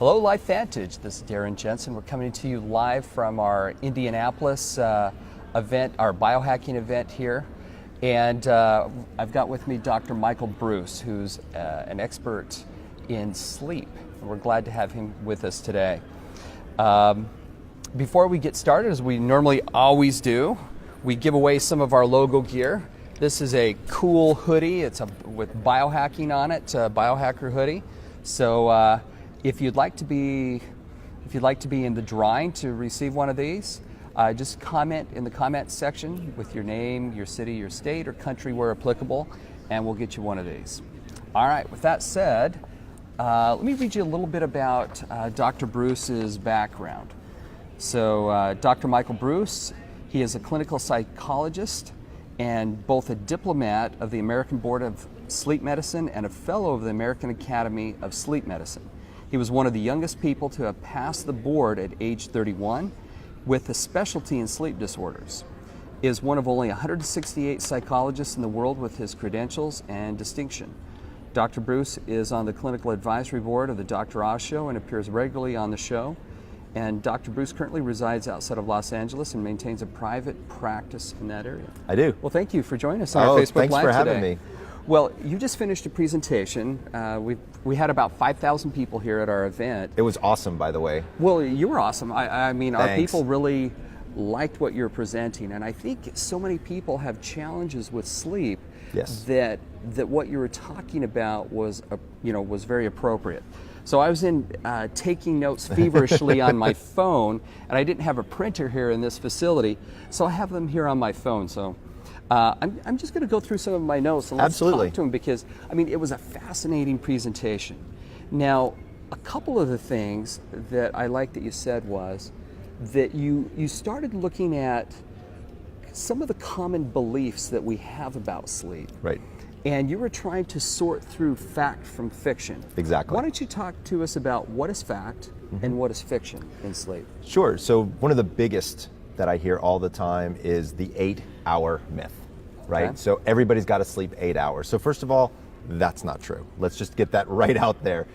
Hello, Life Vantage. This is Darren Jensen. We're coming to you live from our Indianapolis event, our biohacking event here. And I've got with me Dr. Michael Breus, who's an expert in sleep. And we're glad to have him with us today. Before we get started, as we normally always do, we give away some of our logo gear. This is a cool hoodie. It's with biohacking on it, biohacker hoodie. So if you'd like to be in the drawing to receive one of these, just comment in the comment section with your name, your city, your state, or country where applicable, and we'll get you one of these. All right, with that said, let me read you a little bit about Dr. Breus's background. So Dr. Michael Breus, he is a clinical psychologist and both a diplomat of the American Board of Sleep Medicine and a fellow of the American Academy of Sleep Medicine. He was one of the youngest people to have passed the board at age 31 with a specialty in sleep disorders. He is one of only 168 psychologists in the world with his credentials and distinction. Dr. Breus is on the clinical advisory board of the Dr. Oz Show and appears regularly on the show. And Dr. Breus currently resides outside of Los Angeles and maintains a private practice in that area. I do. Well, thank you for joining us on our Facebook thanks Live for today. having me. Well, you just finished a presentation. We had about 5,000 people here at our event. It was awesome, by the way. Well, you were awesome. I mean, our Thanks. people really liked what you're presenting, and I think so many people have challenges with sleep. Yes. That what you were talking about was very appropriate. So I was taking notes feverishly on my phone, and I didn't have a printer here in this facility, so I have them here on my phone. So I'm just going to go through some of my notes and let's Absolutely. talk to them, because I mean, it was a fascinating presentation. Now, a couple of the things that I like that you said was that you started looking at some of the common beliefs that we have about sleep. Right. And you were trying to sort through fact from fiction. Exactly. Why don't you talk to us about what is fact and what is fiction in sleep? Sure. So one of the biggest that I hear all the time is the 8-hour myth, right? Okay. So everybody's got to sleep 8 hours. So first of all, that's not true. Let's just get that right out there.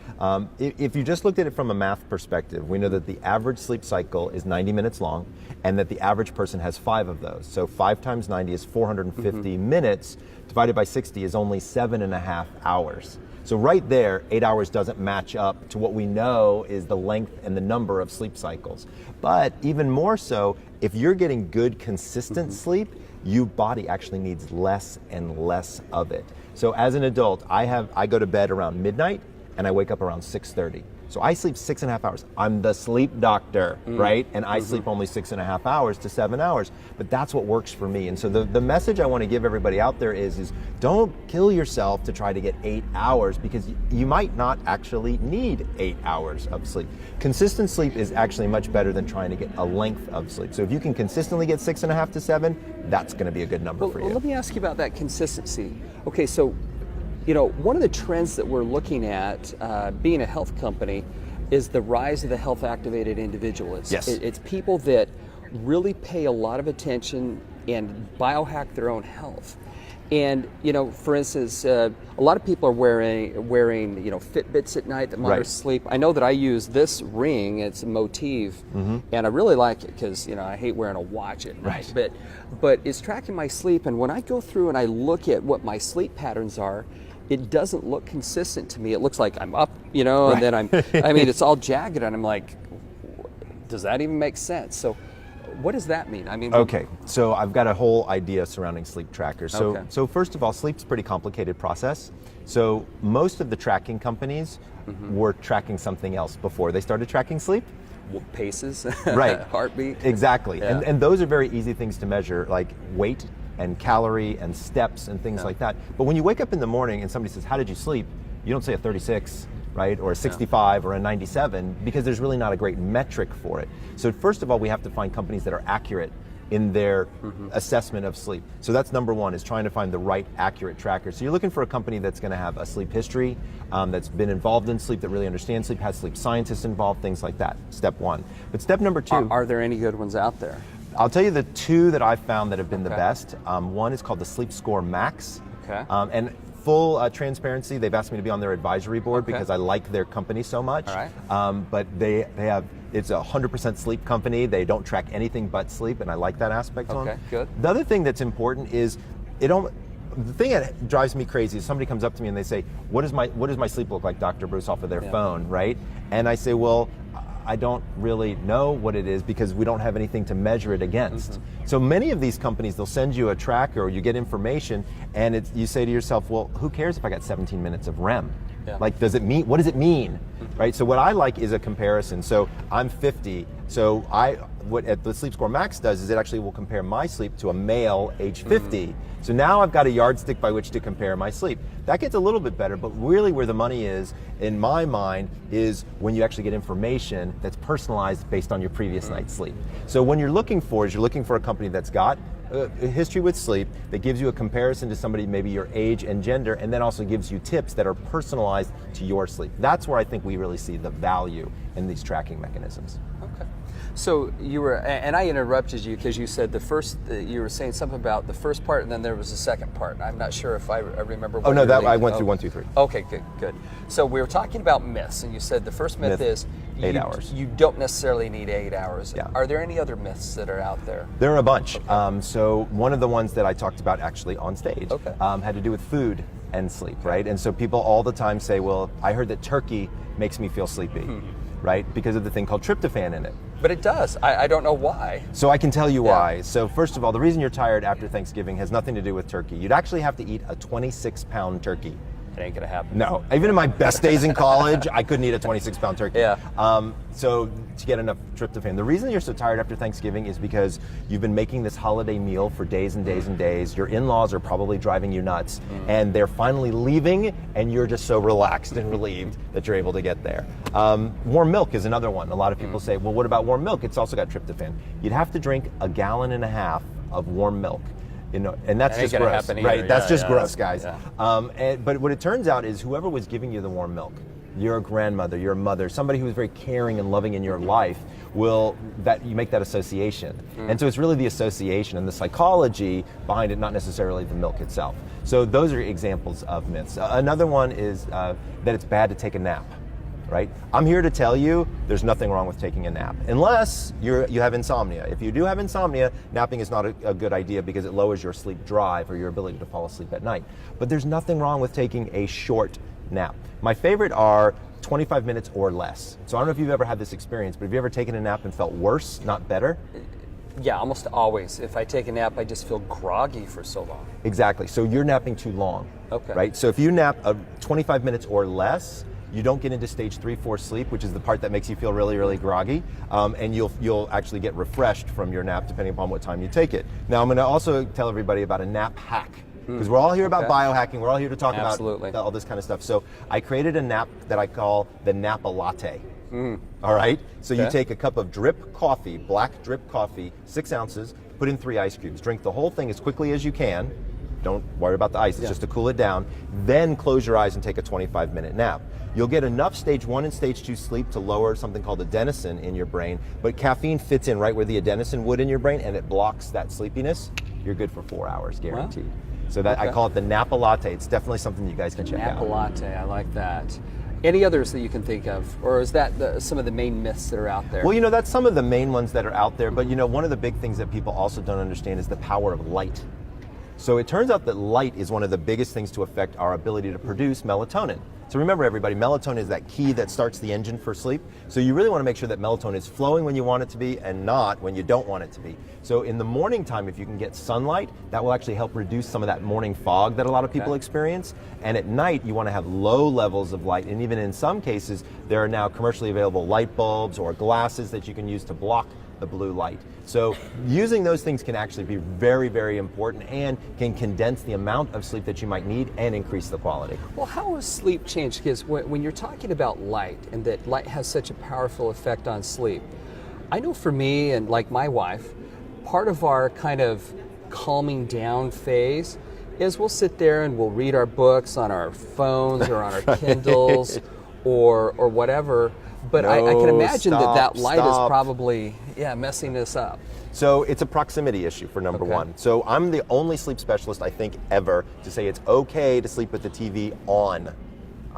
If you just looked at it from a math perspective, we know that the average sleep cycle is 90 minutes long and that the average person has 5 of those. So 5 times 90 is 450 minutes, divided by 60 is only 7.5 hours. So right there, 8 hours doesn't match up to what we know is the length and the number of sleep cycles. But even more so, if you're getting good, consistent sleep, your body actually needs less and less of it. So as an adult, I go to bed around midnight and I wake up around 6:30. So I sleep 6.5 hours. I'm the sleep doctor, right? And I sleep only 6.5 hours to 7 hours, but that's what works for me. And so the message I want to give everybody out there is don't kill yourself to try to get 8 hours, because you might not actually need 8 hours of sleep. Consistent sleep is actually much better than trying to get a length of sleep. So if you can consistently get 6.5 to 7, that's going to be a good number for you. Well, let me ask you about that consistency. Okay, so one of the trends that we're looking at, being a health company, is the rise of the health activated individual. Yes. It's people that really pay a lot of attention and biohack their own health. And for instance, a lot of people are wearing Fitbits at night that monitor sleep. I know that I use this ring. It's a Motive, and I really like it because I hate wearing a watch at night. But it's tracking my sleep, and when I go through and I look at what my sleep patterns are, it doesn't look consistent to me. It looks like I'm up, and then it's all jagged, and I'm like, does that even make sense? So what does that mean? Okay, so I've got a whole idea surrounding sleep trackers. So first of all, sleep's a pretty complicated process. So most of the tracking companies were tracking something else before they started tracking sleep. Paces, right? Heartbeat. Exactly, Yeah. and those are very easy things to measure, like weight and calorie and steps and things like that. But when you wake up in the morning and somebody says, how did you sleep? You don't say a 36, right? Or a 65 or a 97, because there's really not a great metric for it. So first of all, we have to find companies that are accurate in their assessment of sleep. So that's number one, is trying to find the right accurate tracker. So you're looking for a company that's going to have a sleep history, that's been involved in sleep, that really understands sleep, has sleep scientists involved, things like that. Step one. But step number two. Are there any good ones out there? I'll tell you the two that I've found that have been the best. One is called the Sleep Score Max. Okay. And full transparency, they've asked me to be on their advisory board because I like their company so much. All right. But they have, it's a 100% sleep company. They don't track anything but sleep, and I like that aspect on it. Okay, good. The other thing that's important is the thing that drives me crazy is somebody comes up to me and they say, what does my sleep look like, Dr. Breus, off of their phone, right? And I say, well, I don't really know what it is because we don't have anything to measure it against. So many of these companies, they'll send you a tracker or you get information and you say to yourself, well, who cares if I got 17 minutes of REM? Like, what does it mean? Right? So what I like is a comparison. So I'm 50, so what the Sleep Score Max does is it actually will compare my sleep to a male age 50. So now I've got a yardstick by which to compare my sleep. That gets a little bit better, but really where the money is, in my mind, is when you actually get information that's personalized based on your previous night's sleep. So when you're looking for a company that's got a history with sleep, that gives you a comparison to somebody, maybe your age and gender, and then also gives you tips that are personalized to your sleep. That's where I think we really see the value in these tracking mechanisms. Okay. So you were, and I interrupted you because you said you were saying something about the first part and then there was a second part. I'm not sure if I remember what I went through 1, 2, 3. Okay, good. So we were talking about myths, and you said the first myth is 8 hours. You don't necessarily need 8 hours. Yeah. Are there any other myths that are out there? There are a bunch. So one of the ones that I talked about actually on stage had to do with food and sleep, right? And so people all the time say, well, I heard that turkey makes me feel sleepy, right? Because of the thing called tryptophan in it. But it does. I don't know why. So I can tell you why. So first of all, the reason you're tired after Thanksgiving has nothing to do with turkey. You'd actually have to eat a 26-pound turkey. It ain't gonna happen. No, even in my best days in college, I couldn't eat a 26-pound turkey. So to get enough tryptophan. The reason you're so tired after Thanksgiving is because you've been making this holiday meal for days and days and days. Your in-laws are probably driving you nuts, and they're finally leaving, and you're just so relaxed and relieved that you're able to get there. Warm milk is another one. A lot of people say, well, what about warm milk? It's also got tryptophan. You'd have to drink 1.5 gallons of warm milk. And that's just gross, right? That's just gross, guys. But what it turns out is whoever was giving you the warm milk, your grandmother, your mother, somebody who was very caring and loving in your life, you make that association. And so it's really the association and the psychology behind it, not necessarily the milk itself. So those are examples of myths. Another one is that it's bad to take a nap. Right? I'm here to tell you there's nothing wrong with taking a nap, unless you have insomnia. If you do have insomnia, napping is not a good idea because it lowers your sleep drive or your ability to fall asleep at night. But there's nothing wrong with taking a short nap. My favorite are 25 minutes or less. So I don't know if you've ever had this experience, but have you ever taken a nap and felt worse, not better? Yeah, almost always. If I take a nap, I just feel groggy for so long. Exactly. So you're napping too long. Okay. Right? So if you nap 25 minutes or less, you don't get into stage 3-4 sleep, which is the part that makes you feel really, really groggy, and you'll actually get refreshed from your nap depending upon what time you take it. Now, I'm going to also tell everybody about a nap hack, because we're all here about biohacking. We're all here to talk about all this kind of stuff. So I created a nap that I call the Napa Latte. All right? So you take a cup of drip coffee, black drip coffee, 6 ounces, put in 3 ice cubes. Drink the whole thing as quickly as you can. Don't worry about the ice, it's just to cool it down. Then close your eyes and take a 25-minute nap. You'll get enough stage 1 and stage 2 sleep to lower something called adenosine in your brain, but caffeine fits in right where the adenosine would in your brain, and it blocks that sleepiness. You're good for 4 hours, guaranteed. Wow. So that I call it the Napa Latte. It's definitely something you guys can check out. Napa Latte, I like that. Any others that you can think of, or is that some of the main myths that are out there? Well, that's some of the main ones that are out there, but one of the big things that people also don't understand is the power of light. So it turns out that light is one of the biggest things to affect our ability to produce melatonin. So remember, everybody, melatonin is that key that starts the engine for sleep. So you really want to make sure that melatonin is flowing when you want it to be and not when you don't want it to be. So in the morning time, if you can get sunlight, that will actually help reduce some of that morning fog that a lot of people experience. And at night, you want to have low levels of light. And even in some cases, there are now commercially available light bulbs or glasses that you can use to block the blue light. So using those things can actually be very, very important and can condense the amount of sleep that you might need and increase the quality. Well, how has sleep changed? Because when you're talking about light and that light has such a powerful effect on sleep, I know for me and like my wife, part of our kind of calming down phase is we'll sit there and we'll read our books on our phones or on our Kindles or whatever. But I can imagine stop, that light stop. is probably, messing this up. So it's a proximity issue for number Okay. one. So I'm the only sleep specialist, I think, ever to say it's okay to sleep with the TV on.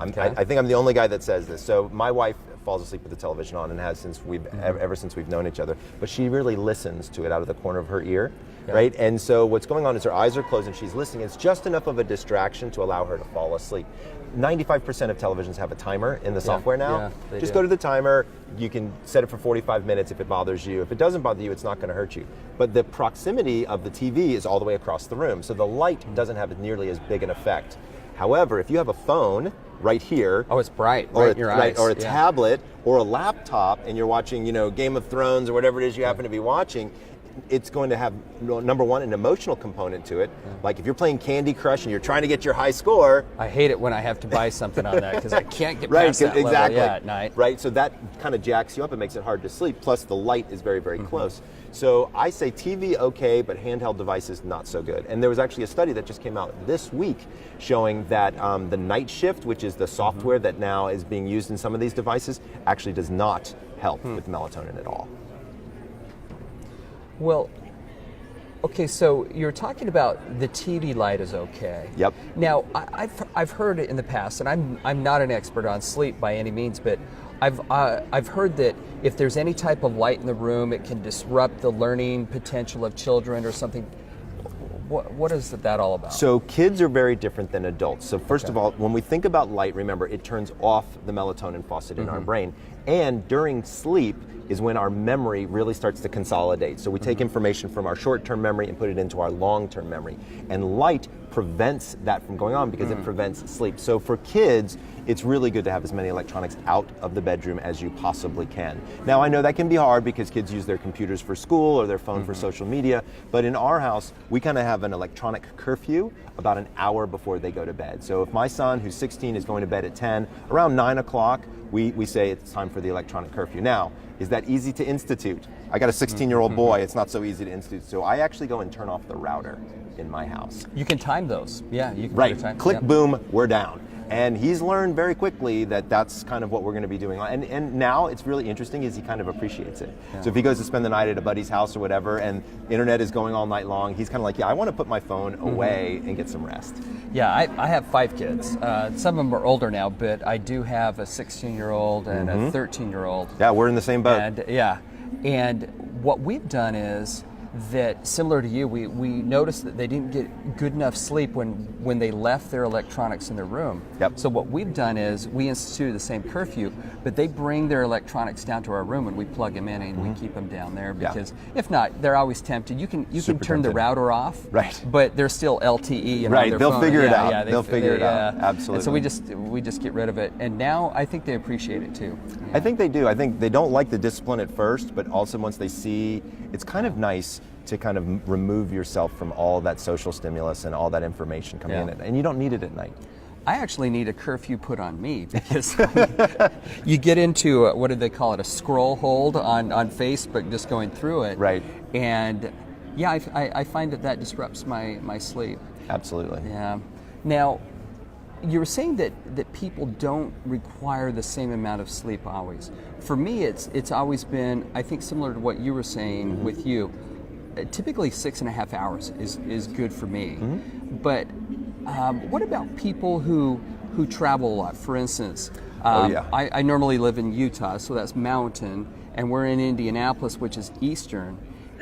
Okay. I think I'm the only guy that says this. So my wife falls asleep with the television on and has since ever since we've known each other. But she really listens to it out of the corner of her ear, right? And so what's going on is her eyes are closed and she's listening. It's just enough of a distraction to allow her to fall asleep. 95% of televisions have a timer in the software now. Yeah, they just do. go to the timer. You can set it for 45 minutes if it bothers you. If it doesn't bother you, it's not going to hurt you. But the proximity of the TV is all the way across the room, so the light doesn't have nearly as big an effect. However, if you have a phone right here, Oh, it's bright, or right in your eyes. or a Yeah. tablet or a laptop, and you're watching, Game of Thrones or whatever it is you happen to be watching, it's going to have, number one, an emotional component to it. Like if you're playing Candy Crush and you're trying to get your high score. I hate it when I have to buy something on that because I can't get Right, past that exactly. level at night. Right, so that kind of jacks you up and makes it hard to sleep. Plus, the light is very, very close. So I say TV okay, but handheld devices not so good. And there was actually a study that just came out this week showing that the night shift, which is the software that now is being used in some of these devices, actually does not help with melatonin at all. Well, okay, so you're talking about the TV light is okay. Yep. Now, I've heard it in the past, and I'm not an expert on sleep by any means, but I've heard that if there's any type of light in the room, it can disrupt the learning potential of children or something. What is that all about? So kids are very different than adults. So first of all, when we think about light, remember it turns off the melatonin faucet in our brain. And during sleep is when our memory really starts to consolidate. So we take information from our short-term memory and put it into our long-term memory. And light prevents that from going on because it prevents sleep. So for kids, it's really good to have as many electronics out of the bedroom as you possibly can. Now I know that can be hard because kids use their computers for school or their phone for social media, but in our house, we kind of have an electronic curfew about an hour before they go to bed. So if my son, who's 16, is going to bed at 10, around 9 o'clock, we say it's time for the electronic curfew. Now, is that easy to institute? I got a 16-year-old boy, it's not so easy to institute. So I actually go and turn off the router in my house. You can time those. Yeah, you can Right, time. click, Yep. boom, we're down. And he's learned very quickly that that's kind of what we're going to be doing. And now it's really interesting is he kind of appreciates it. So if he goes to spend the night at a buddy's house or whatever and internet is going all night long, he's kind of like, yeah, I want to put my phone away and get some rest. Yeah, I have 5 kids. Some of them are older now, but I do have a 16-year-old and a 13-year-old. Yeah, we're in the same boat. And what we've done is that, similar to you, we noticed that they didn't get good enough sleep when they left their electronics in their room. Yep. So what we've done is we instituted the same curfew, but they bring their electronics down to our room and we plug them in and we keep them down there because if not, they're always tempted. You can Super turn the tempted. right off, Right. but they're still LTE. And Right, on their they'll phone. figure it out. Yeah, They'll figure it out. Absolutely. And so we just get rid of it, and now I think they appreciate it too. I think they do. I think they don't like the discipline at first, but also once they see, it's kind of nice to kind of remove yourself from all that social stimulus and all that information coming in, and you don't need it at night. I actually need a curfew put on me because you get into what do they call it, a scroll hold on Facebook, just going through it. Right. And yeah, I find that disrupts my sleep. Absolutely. Yeah. Now, you were saying that people don't require the same amount of sleep always. For me, it's always been, I think, similar to what you were saying with you. Typically 6.5 hours is good for me. But what about people who travel a lot? For instance, I normally live in Utah, so that's mountain, and we're in Indianapolis, which is eastern.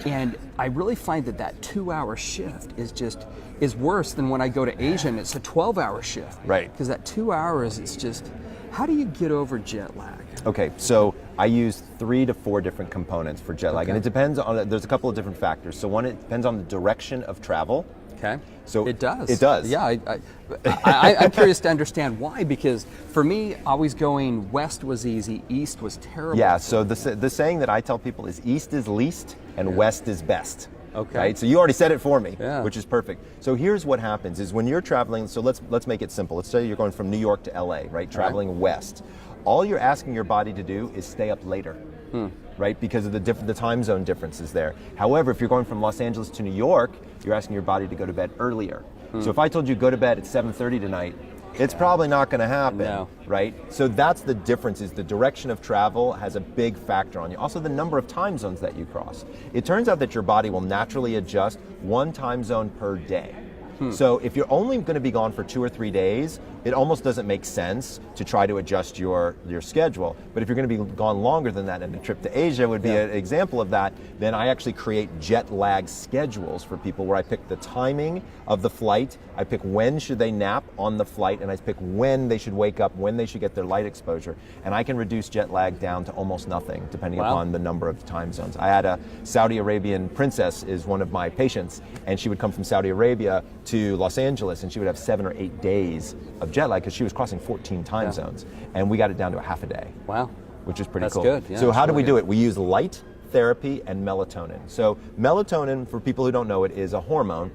And I really find that 2-hour shift is worse than when I go to Asia and it's a 12-hour shift. Right. Because that 2 hours is just, how do you get over jet lag? Okay, so I use 3 to 4 different components for jet lag, and it depends on, there's a couple of different factors. So one, it depends on the direction of travel. Okay. So it does. It does. Yeah, I'm curious to understand why, because for me, always going west was easy, east was terrible. Yeah, so the saying that I tell people is east is least and west is best. Okay. Right? So you already said it for me, Yeah. which is perfect. So here's what happens is when you're traveling, so let's make it simple. Let's say you're going from New York to LA, right? Traveling west. All you're asking your body to do is stay up later. Right, because of the time zone differences there. However, if you're going from Los Angeles to New York, you're asking your body to go to bed earlier. So if I told you go to bed at 7:30 tonight, it's probably not going to happen, No. right? So that's the difference, is the direction of travel has a big factor on you. Also, the number of time zones that you cross. It turns out that your body will naturally adjust one time zone per day. So if you're only going to be gone for 2 or 3 days, it almost doesn't make sense to try to adjust your schedule. But if you're going to be gone longer than that, and a trip to Asia would be an example of that, then I actually create jet lag schedules for people where I pick the timing of the flight, I pick when should they nap on the flight, and I pick when they should wake up, when they should get their light exposure. And I can reduce jet lag down to almost nothing, depending upon the number of time zones. I had a Saudi Arabian princess is one of my patients, and she would come from Saudi Arabia to Los Angeles, and she would have 7 or 8 days of jet lag because she was crossing 14 time zones, and we got it down to a half a day. Wow. Which is pretty That's cool. good. Yeah, so how do we really do it? We use light therapy and melatonin. So melatonin, for people who don't know it, is a hormone,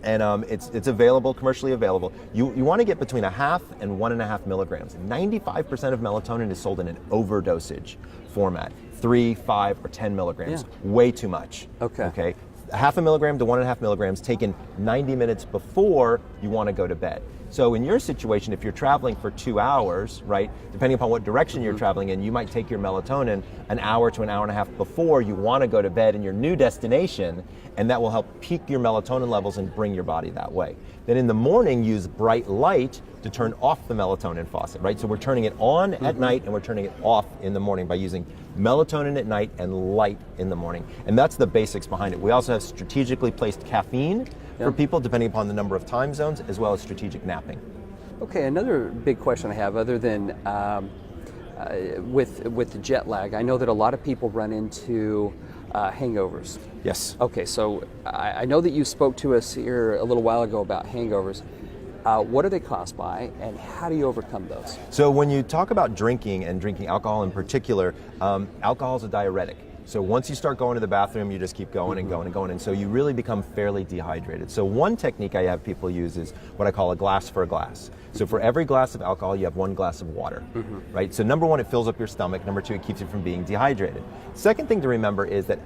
and it's available, commercially available. You want to get between 0.5 and 1.5 milligrams. 95% of melatonin is sold in an overdosage format, 3, 5, or 10 milligrams. Way too much. Okay. 0.5 milligram to 1.5 milligrams taken 90 minutes before you want to go to bed. So in your situation, if you're traveling for 2 hours, right, depending upon what direction you're traveling in, you might take your melatonin an hour to an hour and a half before you want to go to bed in your new destination, and that will help peak your melatonin levels and bring your body that way. Then in the morning, use bright light to turn off the melatonin faucet, right? So we're turning it on at night and we're turning it off in the morning by using melatonin at night and light in the morning. And that's the basics behind it. We also have strategically placed caffeine for people, depending upon the number of time zones, as well as strategic napping. Okay, another big question I have, other than with the jet lag, I know that a lot of people run into hangovers. Yes. Okay, so I know that you spoke to us here a little while ago about hangovers. What are they caused by, and how do you overcome those? So when you talk about drinking, and drinking alcohol in particular, alcohol is a diuretic. So once you start going to the bathroom, you just keep going and going and going, and so you really become fairly dehydrated. So one technique I have people use is what I call a glass for a glass. So for every glass of alcohol, you have 1 glass of water, right? So number 1, it fills up your stomach. Number 2, it keeps you from being dehydrated. Second thing to remember is that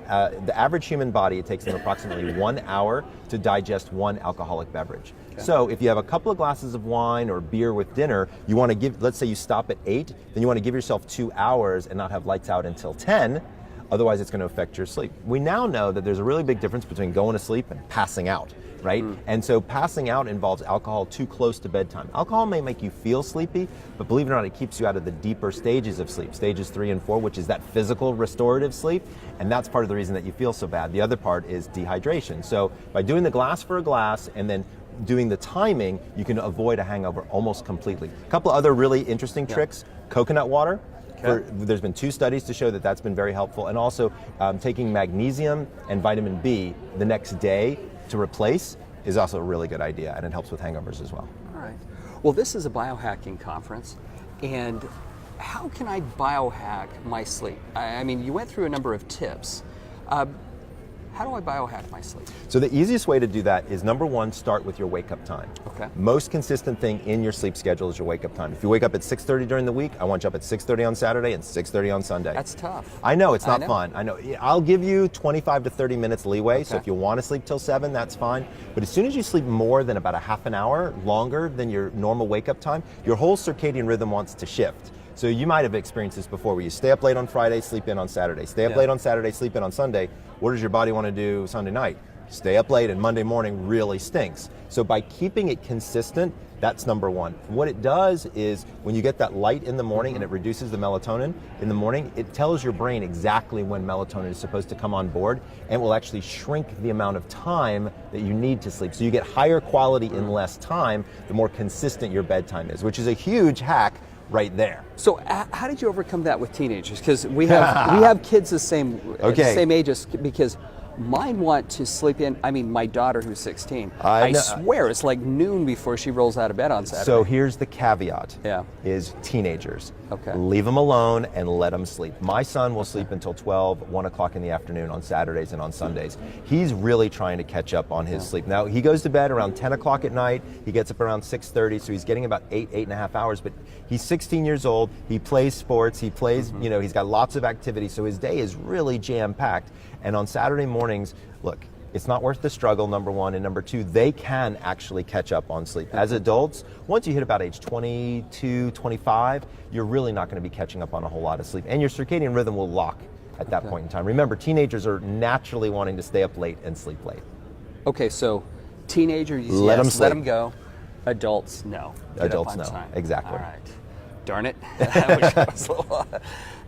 the average human body, it takes them approximately 1 hour to digest 1 alcoholic beverage. Okay. So if you have a couple of glasses of wine or beer with dinner, you want to give, let's say you stop at 8, then you want to give yourself 2 hours and not have lights out until 10. Otherwise, it's going to affect your sleep. We now know that there's a really big difference between going to sleep and passing out, right? And so passing out involves alcohol too close to bedtime. Alcohol may make you feel sleepy, but believe it or not, it keeps you out of the deeper stages of sleep, stages 3 and 4, which is that physical restorative sleep, and that's part of the reason that you feel so bad. The other part is dehydration. So by doing the glass for a glass and then doing the timing, you can avoid a hangover almost completely. A couple of other really interesting tricks: coconut water. There's been 2 studies to show that that's been very helpful, and also taking magnesium and vitamin B the next day to replace is also a really good idea, and it helps with hangovers as well. All right. Well, this is a biohacking conference, and how can I biohack my sleep? I mean, you went through a number of tips. How do I biohack my sleep? So the easiest way to do that is, number 1, start with your wake-up time. Okay. Most consistent thing in your sleep schedule is your wake-up time. If you wake up at 6:30 during the week, I want you up at 6:30 on Saturday and 6:30 on Sunday. That's tough. I know, it's not fun. I know. I'll give you 25 to 30 minutes leeway, so if you want to sleep till 7, that's fine. But as soon as you sleep more than about a half an hour longer than your normal wake-up time, your whole circadian rhythm wants to shift. So you might have experienced this before, where you stay up late on Friday, sleep in on Saturday. Stay up late on Saturday, sleep in on Sunday. What does your body want to do Sunday night? Stay up late, and Monday morning really stinks. So by keeping it consistent, that's number 1. What it does is, when you get that light in the morning and it reduces the melatonin in the morning, it tells your brain exactly when melatonin is supposed to come on board, and will actually shrink the amount of time that you need to sleep. So you get higher quality in less time, the more consistent your bedtime is, which is a huge hack right there. So how did you overcome that with teenagers? Because we have kids the same age as, because mine want to sleep in. I mean, my daughter, who's 16, I swear it's like noon before she rolls out of bed on Saturday. So here's the caveat, is teenagers. Okay. Leave them alone and let them sleep. My son will sleep until 12, 1 o'clock in the afternoon on Saturdays and on Sundays. He's really trying to catch up on his sleep. Now, he goes to bed around 10 o'clock at night. He gets up around 6:30, so he's getting about 8.5 hours, but he's 16 years old. He plays sports. He plays, you know, he's got lots of activity, so his day is really jam-packed. And on Saturday mornings, look, It's not worth the struggle, number one, and number two, they can actually catch up on sleep. As adults, once you hit about age 22, 25, you're really not going to be catching up on a whole lot of sleep, and your circadian rhythm will lock at that point in time. Remember, teenagers are naturally wanting to stay up late and sleep late. Okay, so teenagers, let them sleep. let them go. Adults, no. Get Adults, up on no. time. Exactly. All right. Darn it. I wish I was a little,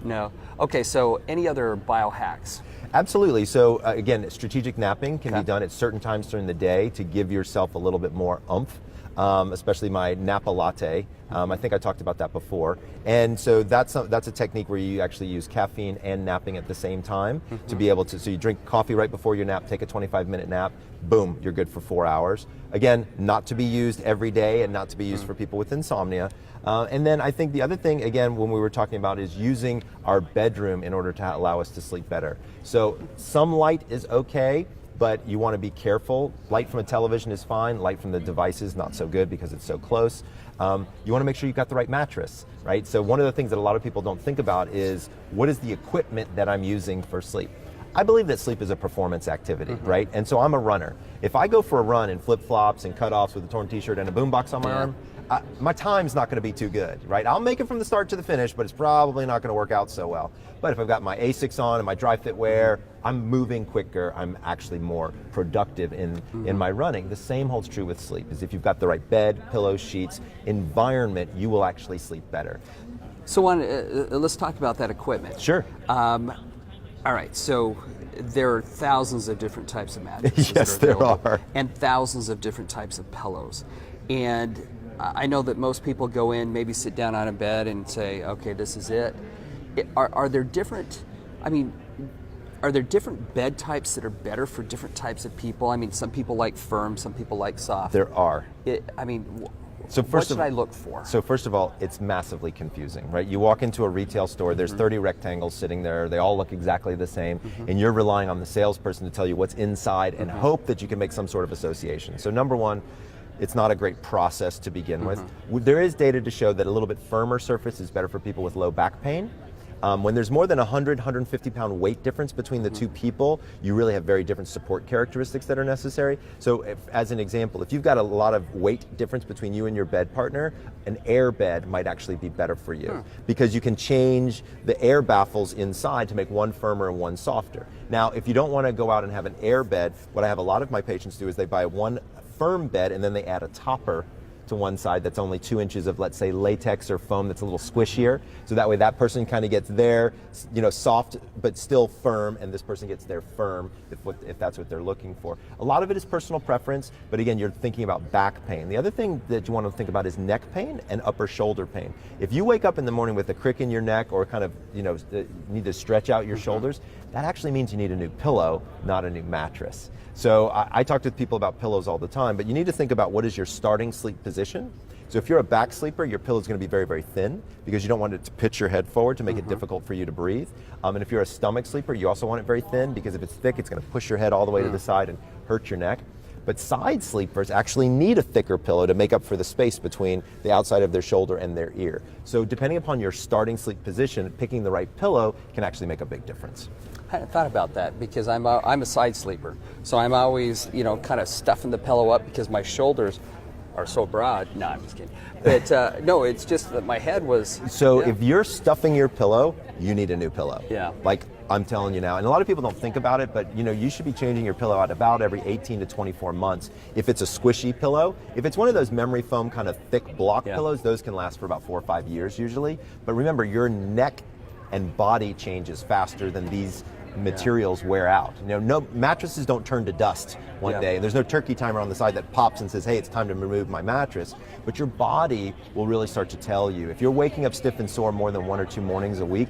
no. Okay, so any other biohacks? Absolutely. So again, strategic napping can be done at certain times during the day to give yourself a little bit more oomph. Especially my Napa latte. I think I talked about that before. And so that's a technique where you actually use caffeine and napping at the same time to be able to, so you drink coffee right before your nap, take a 25-minute nap, boom, you're good for 4 hours. Again, not to be used every day and not to be used for people with insomnia. And then I think the other thing, again, when we were talking about is using our bedroom in order to allow us to sleep better. So some light is okay, but you want to be careful. Light from a television is fine. Light from the devices, not so good because it's so close. You want to make sure you've got the right mattress, right? So one of the things that a lot of people don't think about is, what is the equipment that I'm using for sleep? I believe that sleep is a performance activity, right? And so I'm a runner. If I go for a run in flip-flops and cutoffs with a torn t-shirt and a boombox on my arm, my time's not going to be too good, right? I'll make it from the start to the finish, but it's probably not going to work out so well. But if I've got my Asics on and my dry fit wear, I'm moving quicker. I'm actually more productive in my running. The same holds true with sleep, is if you've got the right bed, pillows, sheets, environment, you will actually sleep better. So let's talk about that equipment. Sure. All right, so there are thousands of different types of mattresses. Yes, that are available, there are. and thousands of different types of pillows. And I know that most people go in, maybe sit down on a bed and say, okay, this is it. Are there different, are there different bed types that are better for different types of people? I mean, some people like firm, some people like soft. There are. So what should I look for? So first of all, it's massively confusing, right? You walk into a retail store, there's 30 rectangles sitting there, they all look exactly the same, and you're relying on the salesperson to tell you what's inside and hope that you can make some sort of association. So number one, it's not a great process to begin with. There is data to show that a little bit firmer surface is better for people with low back pain. When there's more than 100, 150 pound weight difference between the two people, you really have very different support characteristics that are necessary. So as an example, if you've got a lot of weight difference between you and your bed partner, an air bed might actually be better for you because you can change the air baffles inside to make one firmer and one softer. Now, if you don't want to go out and have an air bed, what I have a lot of my patients do is they buy one firm bed and then they add a topper to one side that's only 2 inches of, let's say, latex or foam that's a little squishier. So that way that person kind of gets their, soft but still firm, and this person gets their firm if that's what they're looking for. A lot of it is personal preference, but again, you're thinking about back pain. The other thing that you want to think about is neck pain and upper shoulder pain. If you wake up in the morning with a crick in your neck or kind of, need to stretch out your shoulders, that actually means you need a new pillow, not a new mattress. So I talk to people about pillows all the time, but you need to think about what is your starting sleep position. So if you're a back sleeper, your pillow is going to be very, very thin because you don't want it to pitch your head forward to make it difficult for you to breathe. And if you're a stomach sleeper, you also want it very thin because if it's thick, it's going to push your head all the way to the side and hurt your neck. But side sleepers actually need a thicker pillow to make up for the space between the outside of their shoulder and their ear. So depending upon your starting sleep position, picking the right pillow can actually make a big difference. I hadn't thought about that because I'm a side sleeper, so I'm always kind of stuffing the pillow up because my shoulders are so broad. No, I'm just kidding. But no, it's just that my head was. So if you're stuffing your pillow, you need a new pillow. Yeah. Like I'm telling you now, and a lot of people don't think about it, but you should be changing your pillow out about every 18 to 24 months. If it's a squishy pillow, if it's one of those memory foam kind of thick block pillows, those can last for about 4 or 5 years usually. But remember, your neck and body changes faster than these materials wear out. No mattresses don't turn to dust one day. There's no turkey timer on the side that pops and says, hey, it's time to remove my mattress. But your body will really start to tell you. If you're waking up stiff and sore more than 1 or 2 mornings a week,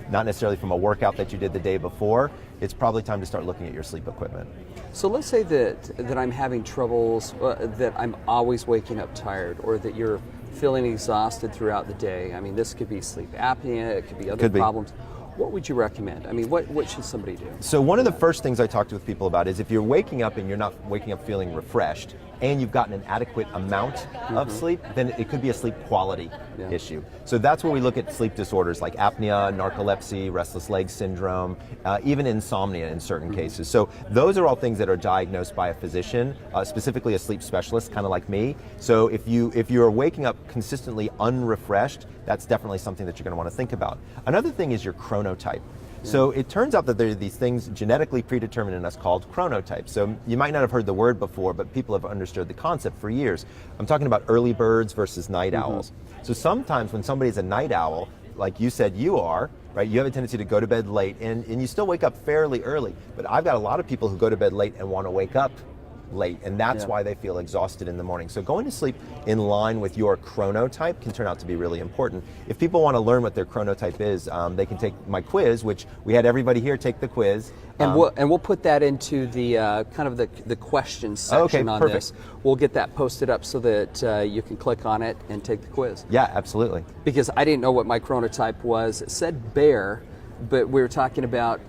not necessarily from a workout that you did the day before, it's probably time to start looking at your sleep equipment. So let's say that I'm having troubles, that I'm always waking up tired, or that you're feeling exhausted throughout the day. I mean, this could be sleep apnea, it could be other problems. What would you recommend? I mean, what should somebody do? So one of the first things I talk to with people about is if you're waking up and you're not waking up feeling refreshed, and you've gotten an adequate amount of sleep, then it could be a sleep quality issue. So that's where we look at sleep disorders like apnea, narcolepsy, restless leg syndrome, even insomnia in certain cases. So those are all things that are diagnosed by a physician, specifically a sleep specialist, kind of like me. So if you're waking up consistently unrefreshed, that's definitely something that you're going to want to think about. Another thing is your chronotype. So it turns out that there are these things genetically predetermined in us called chronotypes. So you might not have heard the word before, but people have understood the concept for years. I'm talking about early birds versus night owls. So sometimes when somebody's a night owl, like you said you are, right, you have a tendency to go to bed late and you still wake up fairly early. But I've got a lot of people who go to bed late and want to wake up late, and that's why they feel exhausted in the morning. So going to sleep in line with your chronotype can turn out to be really important. If people want to learn what their chronotype is, they can take my quiz, which we had everybody here take the quiz. And we'll put that into the kind of the questions section on this. We'll get that posted up so that you can click on it and take the quiz. Yeah, absolutely. Because I didn't know what my chronotype was. It said bear, but we were talking about,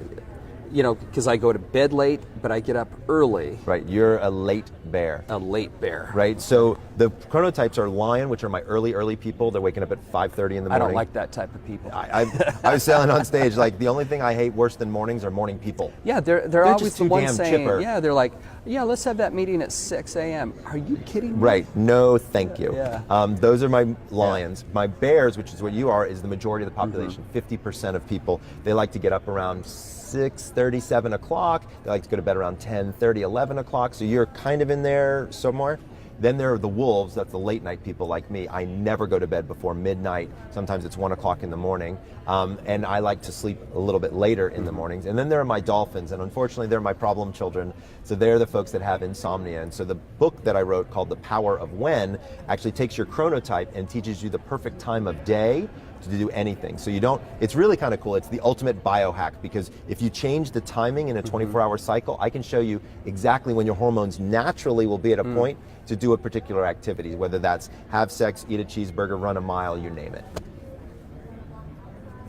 you know, because I go to bed late, but I get up early. Right, you're a late bear. A late bear. Right, so the chronotypes are lion, which are my early people. They're waking up at 5:30 in the morning. I don't like that type of people. I was saying on stage, like, the only thing I hate worse than mornings are morning people. Yeah, they're always just the too ones damn saying, chipper. yeah, they're like, yeah, let's have that meeting at 6 a.m. Are you kidding me? Right, no thank you. Yeah. Those are my lions. My bears, which is what you are, is the majority of the population. 50% of people, they like to get up around 6:30, 7 o'clock. They like to go to bed around 10:30, 11 o'clock. So you're kind of in there somewhere. Then there are the wolves, that's the late night people like me. I never go to bed before midnight. Sometimes it's 1 o'clock in the morning. And I like to sleep a little bit later in the mornings. And then there are my dolphins, and unfortunately they're my problem children. So they're the folks that have insomnia. And so the book that I wrote called The Power of When actually takes your chronotype and teaches you the perfect time of day to do anything. So you don't, it's really kind of cool. It's the ultimate biohack, because if you change the timing in a 24-hour cycle, I can show you exactly when your hormones naturally will be at a point to do a particular activity, whether that's have sex, eat a cheeseburger, run a mile, you name it.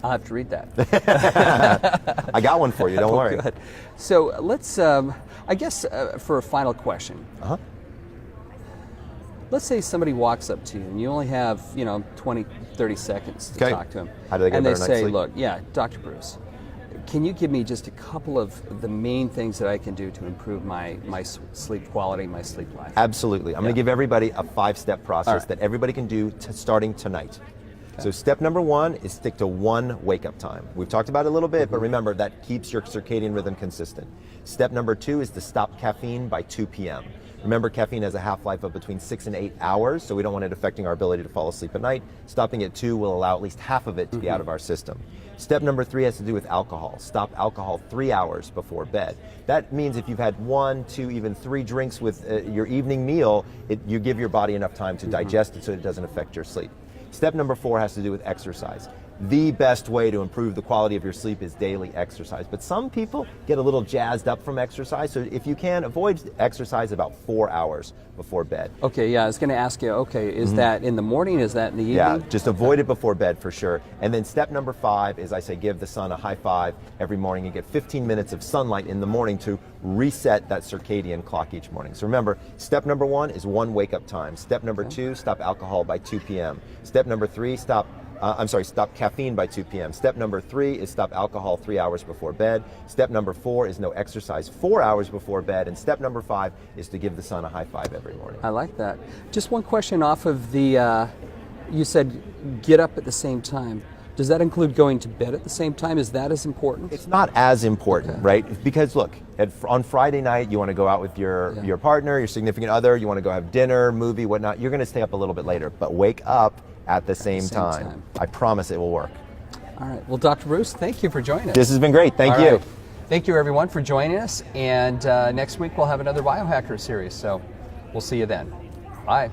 I'll have to read that. I got one for you, don't worry. Good. So let's, I guess for a final question, let's say somebody walks up to you and you only have, 20, 30 seconds to talk to them. How do they get and a they better night's say, sleep? look, Dr. Breus, can you give me just a couple of the main things that I can do to improve my sleep quality, my sleep life? Absolutely. I'm going to give everybody a 5-step process that everybody can do starting tonight. So step number 1 is stick to one wake-up time. We've talked about it a little bit, but remember, that keeps your circadian rhythm consistent. Step number 2 is to stop caffeine by 2 p.m. Remember, caffeine has a half-life of between 6 and 8 hours, so we don't want it affecting our ability to fall asleep at night. Stopping at 2 will allow at least half of it to be out of our system. Step number 3 has to do with alcohol. Stop alcohol 3 hours before bed. That means if you've had 1, 2, even 3 drinks with your evening meal, you give your body enough time to digest it so it doesn't affect your sleep. Step number 4 has to do with exercise. The best way to improve the quality of your sleep is daily exercise. But some people get a little jazzed up from exercise, so if you can, avoid exercise about 4 hours before bed. Okay, I was going to ask you, is that in the morning, is that in the evening? Yeah, just avoid it before bed for sure. And then step number 5 is, I say, give the sun a high five every morning. You get 15 minutes of sunlight in the morning to reset that circadian clock each morning. So remember, step number 1 is one wake-up time. Step number 2, stop alcohol by 2 p.m. Step number 3, stop caffeine by 2 p.m. Step number 3 is stop alcohol 3 hours before bed. Step number 4 is no exercise 4 hours before bed. And step number 5 is to give the sun a high five every morning. I like that. Just one question off of the, you said get up at the same time. Does that include going to bed at the same time? Is that as important? It's not as important, right? Because look, on Friday night, you want to go out with your partner, your significant other, you want to go have dinner, movie, whatnot. You're going to stay up a little bit later, but wake up at the same time. I promise it will work. All right. Well, Dr. Breus, thank you for joining us. This has been great. Thank you. Right. Thank you, everyone, for joining us. And next week, we'll have another Biohacker series. So we'll see you then. Bye.